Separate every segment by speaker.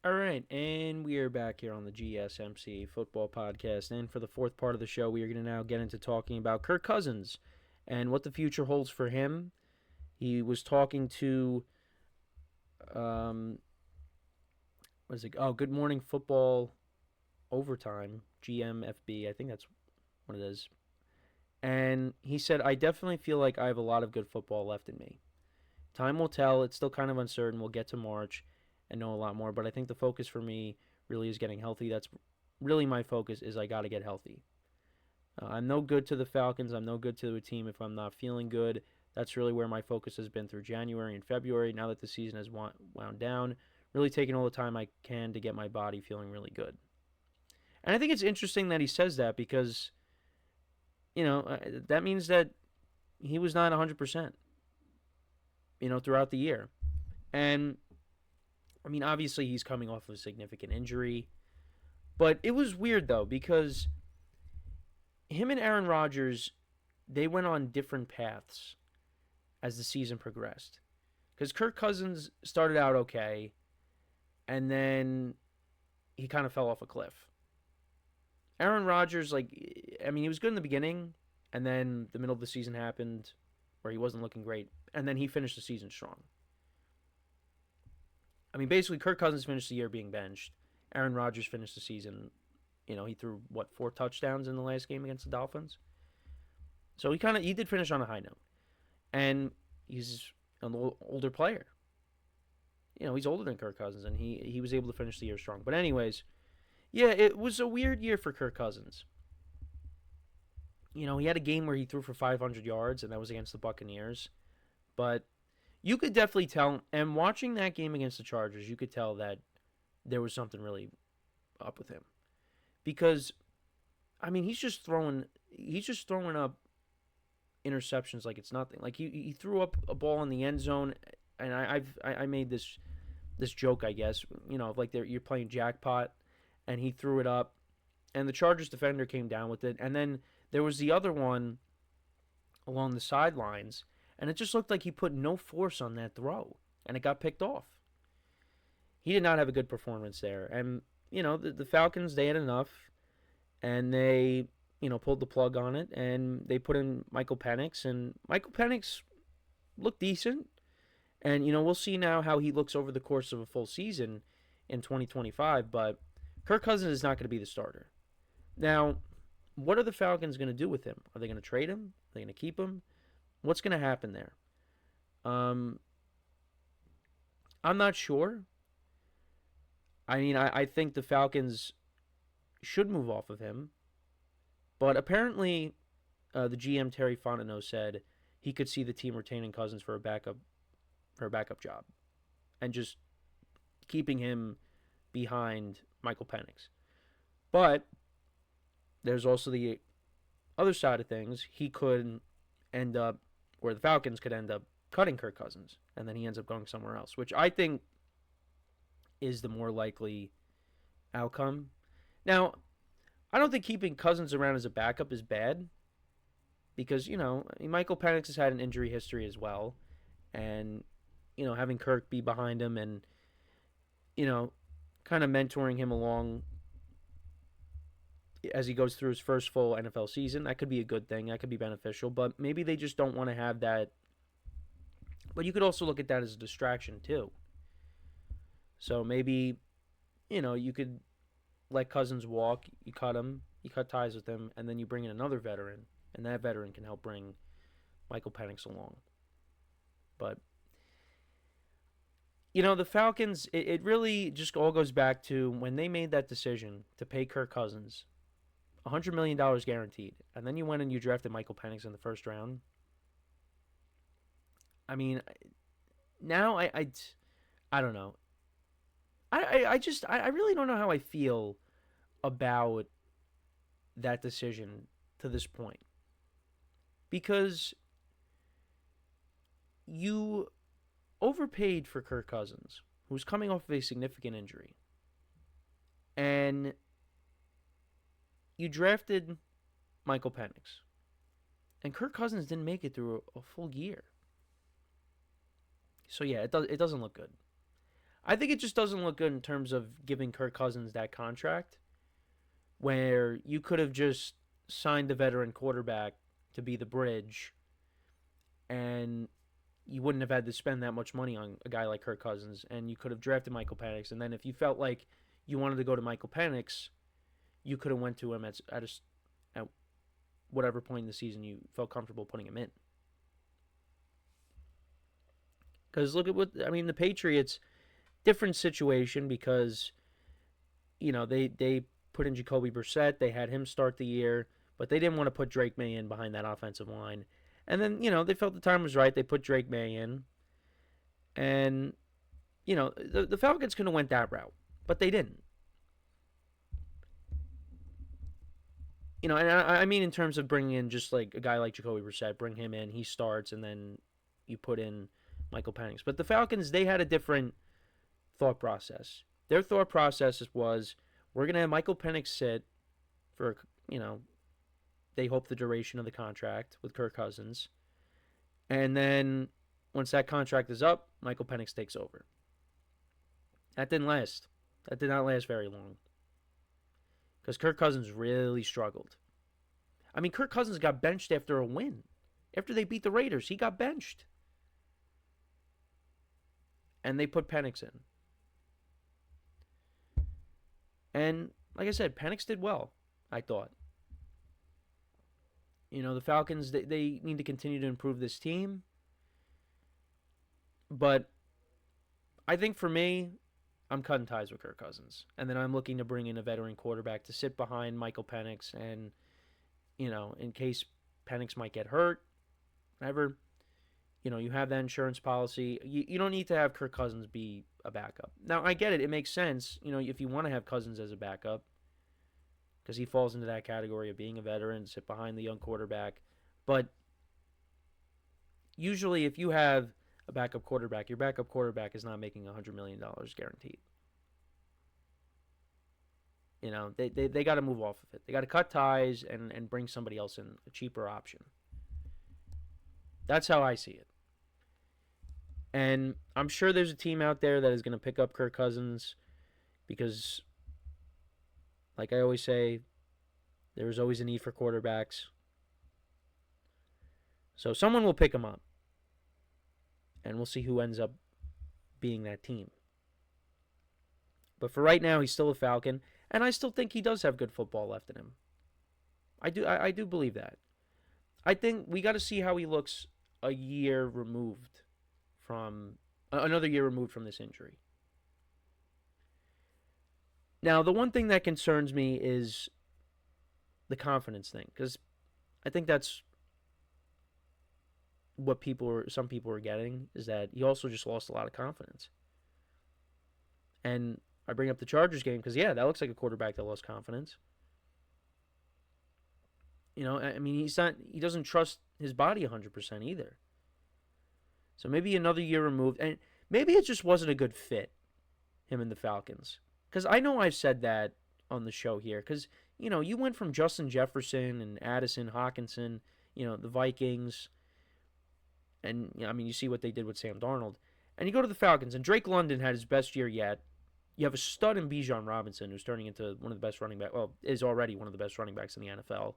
Speaker 1: All right, and we are back here on the GSMC Football Podcast. And for the fourth part of the show, we are going to now get into talking about Kirk Cousins and what the future holds for him. He was talking to, what is it? Oh, Good Morning Football Overtime, GMFB. I think that's what it is. And he said, I definitely feel like I have a lot of good football left in me. Time will tell. It's still kind of uncertain. We'll get to March and know a lot more. But I think the focus for me really is getting healthy. That's really my focus is I got to get healthy. I'm no good to the Falcons. I'm no good to a team if I'm not feeling good. That's really where my focus has been through January and February. Now that the season has wound down, really taking all the time I can to get my body feeling really good. And I think it's interesting that he says that because, that means that he was not 100%, throughout the year. And I mean, obviously he's coming off of a significant injury. But it was weird, though, because him and Aaron Rodgers, they went on different paths as the season progressed. Because Kirk Cousins started out okay, and then he kind of fell off a cliff. Aaron Rodgers, he was good in the beginning, and then the middle of the season happened where he wasn't looking great, and then he finished the season strong. I mean, basically, Kirk Cousins finished the year being benched. Aaron Rodgers finished the season, he threw, 4 touchdowns in the last game against the Dolphins? So he did finish on a high note. And he's an older player. He's older than Kirk Cousins, and he was able to finish the year strong. But anyways, yeah, it was a weird year for Kirk Cousins. He had a game where he threw for 500 yards, and that was against the Buccaneers. But you could definitely tell, and watching that game against the Chargers, you could tell that there was something really up with him. Because, he's just throwing up interceptions like it's nothing. Like he threw up a ball in the end zone, and I made this joke, I guess, like you're playing jackpot, and he threw it up, and the Chargers defender came down with it, and then there was the other one along the sidelines, and it just looked like he put no force on that throw, and it got picked off. He did not have a good performance there, and the Falcons, they had enough, and they pulled the plug on it, and they put in Michael Penix, and Michael Penix looked decent, and we'll see now how he looks over the course of a full season in 2025, but Kirk Cousins is not going to be the starter. Now, what are the Falcons going to do with him? Are they going to trade him? Are they going to keep him? What's going to happen there? I'm not sure. I think the Falcons should move off of him, but apparently the GM Terry Fontenot said he could see the team retaining Cousins for a backup job and just keeping him behind Michael Penix. But there's also the other side of things. He could end up, or the Falcons could end up cutting Kirk Cousins, and then he ends up going somewhere else, which I think is the more likely outcome. Now, I don't think keeping Cousins around as a backup is bad because, Michael Penix has had an injury history as well, and, having Kirk be behind him and, kind of mentoring him along as he goes through his first full NFL season, that could be a good thing. That could be beneficial, but maybe they just don't want to have that. But you could also look at that as a distraction too. So maybe, you could let Cousins walk, you cut him, you cut ties with him, and then you bring in another veteran, and that veteran can help bring Michael Penix along. But, the Falcons, it really just all goes back to when they made that decision to pay Kirk Cousins $100 million guaranteed, and then you went and you drafted Michael Penix in the first round. Now I don't know. I really don't know how I feel about that decision to this point. Because you overpaid for Kirk Cousins, who's coming off of a significant injury. And you drafted Michael Penix. And Kirk Cousins didn't make it through a full year. So yeah, it doesn't look good. I think it just doesn't look good in terms of giving Kirk Cousins that contract, where you could have just signed the veteran quarterback to be the bridge, and you wouldn't have had to spend that much money on a guy like Kirk Cousins, and you could have drafted Michael Penix. And then if you felt like you wanted to go to Michael Penix, you could have went to him at whatever point in the season you felt comfortable putting him in. Because look at the Patriots, different situation because, they put in Jacoby Brissett. They had him start the year, but they didn't want to put Drake May in behind that offensive line. And then, they felt the time was right. They put Drake May in. And, the Falcons could have went that route, but they didn't. And I mean in terms of bringing in just like a guy like Jacoby Brissett, bring him in, he starts, and then you put in Michael Penix. But the Falcons, they had a different thought process. Their thought process was, we're going to have Michael Penix sit for, they hope the duration of the contract with Kirk Cousins. And then once that contract is up, Michael Penix takes over. That didn't last. That did not last very long. Because Kirk Cousins really struggled. I mean, Kirk Cousins got benched after a win. After they beat the Raiders, he got benched. And they put Penix in. And like I said, Penix did well, I thought. The Falcons, they need to continue to improve this team. But I think for me, I'm cutting ties with Kirk Cousins. And then I'm looking to bring in a veteran quarterback to sit behind Michael Penix. And, in case Penix might get hurt, whatever, you have that insurance policy. You don't need to have Kirk Cousins be a backup. Now, I get it. It makes sense, if you want to have Cousins as a backup, because he falls into that category of being a veteran, sit behind the young quarterback. But usually if you have a backup quarterback, your backup quarterback is not making $100 million guaranteed. They got to move off of it. They got to cut ties and bring somebody else in, a cheaper option. That's how I see it. And I'm sure there's a team out there that is going to pick up Kirk Cousins because, like I always say, there's always a need for quarterbacks. So someone will pick him up. And we'll see who ends up being that team. But for right now, he's still a Falcon. And I still think he does have good football left in him. I do believe that. I think we got to see how he looks another year removed from this injury. Now, the one thing that concerns me is the confidence thing, because I think that's what some people are getting, is that he also just lost a lot of confidence. And I bring up the Chargers game because, that looks like a quarterback that lost confidence. He doesn't trust his body 100% either. So maybe another year removed, and maybe it just wasn't a good fit, him and the Falcons. Because I know I've said that on the show here, because, you went from Justin Jefferson and Addison, Hawkinson, the Vikings, and, you see what they did with Sam Darnold. And you go to the Falcons, and Drake London had his best year yet. You have a stud in Bijan Robinson, who's turning into one of the best running backs, is already one of the best running backs in the NFL.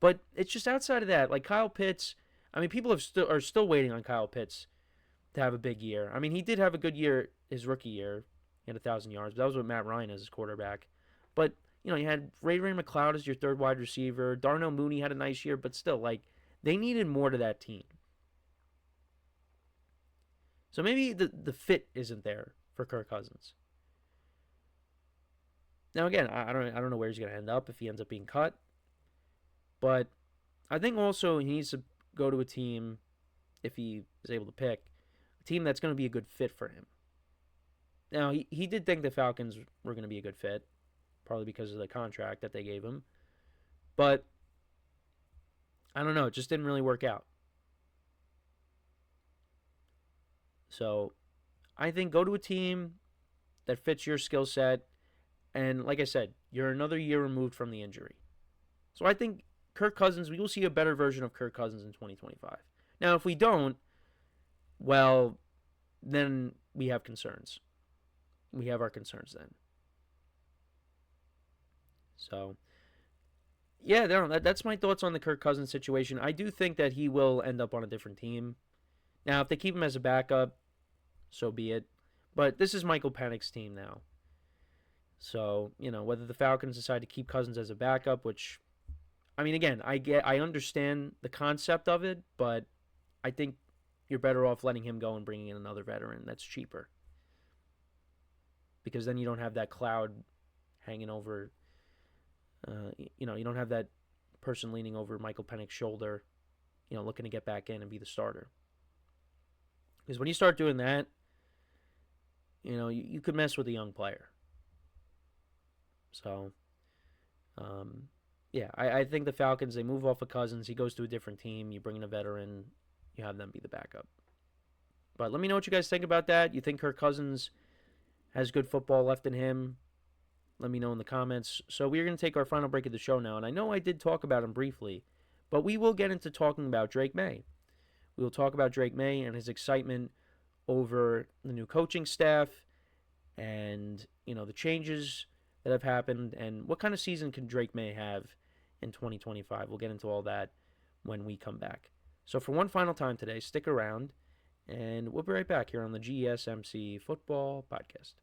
Speaker 1: But it's just outside of that, like Kyle Pitts, people are still waiting on Kyle Pitts to have a big year. He did have a good year his rookie year. He had 1,000 yards. But that was with Matt Ryan as his quarterback. But, you had Ray McLeod as your third wide receiver. Darnell Mooney had a nice year, but still, they needed more to that team. So maybe the fit isn't there for Kirk Cousins. Now, again, I don't know where he's going to end up if he ends up being cut. But I think also he needs to go to a team, if he is able to pick, a team that's going to be a good fit for him. Now, he did think the Falcons were going to be a good fit, probably because of the contract that they gave him. But, I don't know, it just didn't really work out. So, I think go to a team that fits your skill set. And like I said, you're another year removed from the injury. So, I think Kirk Cousins, we will see a better version of Kirk Cousins in 2025. Now, if we don't, well, then we have concerns. We have our concerns then. So, yeah, that's my thoughts on the Kirk Cousins situation. I do think that he will end up on a different team. Now, if they keep him as a backup, so be it. But this is Michael Penix's team now. So, whether the Falcons decide to keep Cousins as a backup, which, I mean, again, I understand the concept of it, but I think you're better off letting him go and bringing in another veteran that's cheaper. Because then you don't have that cloud hanging over, you don't have that person leaning over Michael Penix's shoulder, looking to get back in and be the starter. Because when you start doing that, you could mess with a young player. So, yeah, I think the Falcons, they move off of Cousins. He goes to a different team. You bring in a veteran. You have them be the backup. But let me know what you guys think about that. You think Kirk Cousins has good football left in him? Let me know in the comments. So we're going to take our final break of the show now. And I know I did talk about him briefly, but we will get into talking about Drake May. We will talk about Drake May and his excitement over the new coaching staff and, the changes that have happened and what kind of season can Drake May have in 2025. We'll get into all that when we come back. So for one final time today, stick around, and we'll be right back here on the GSMC Football Podcast.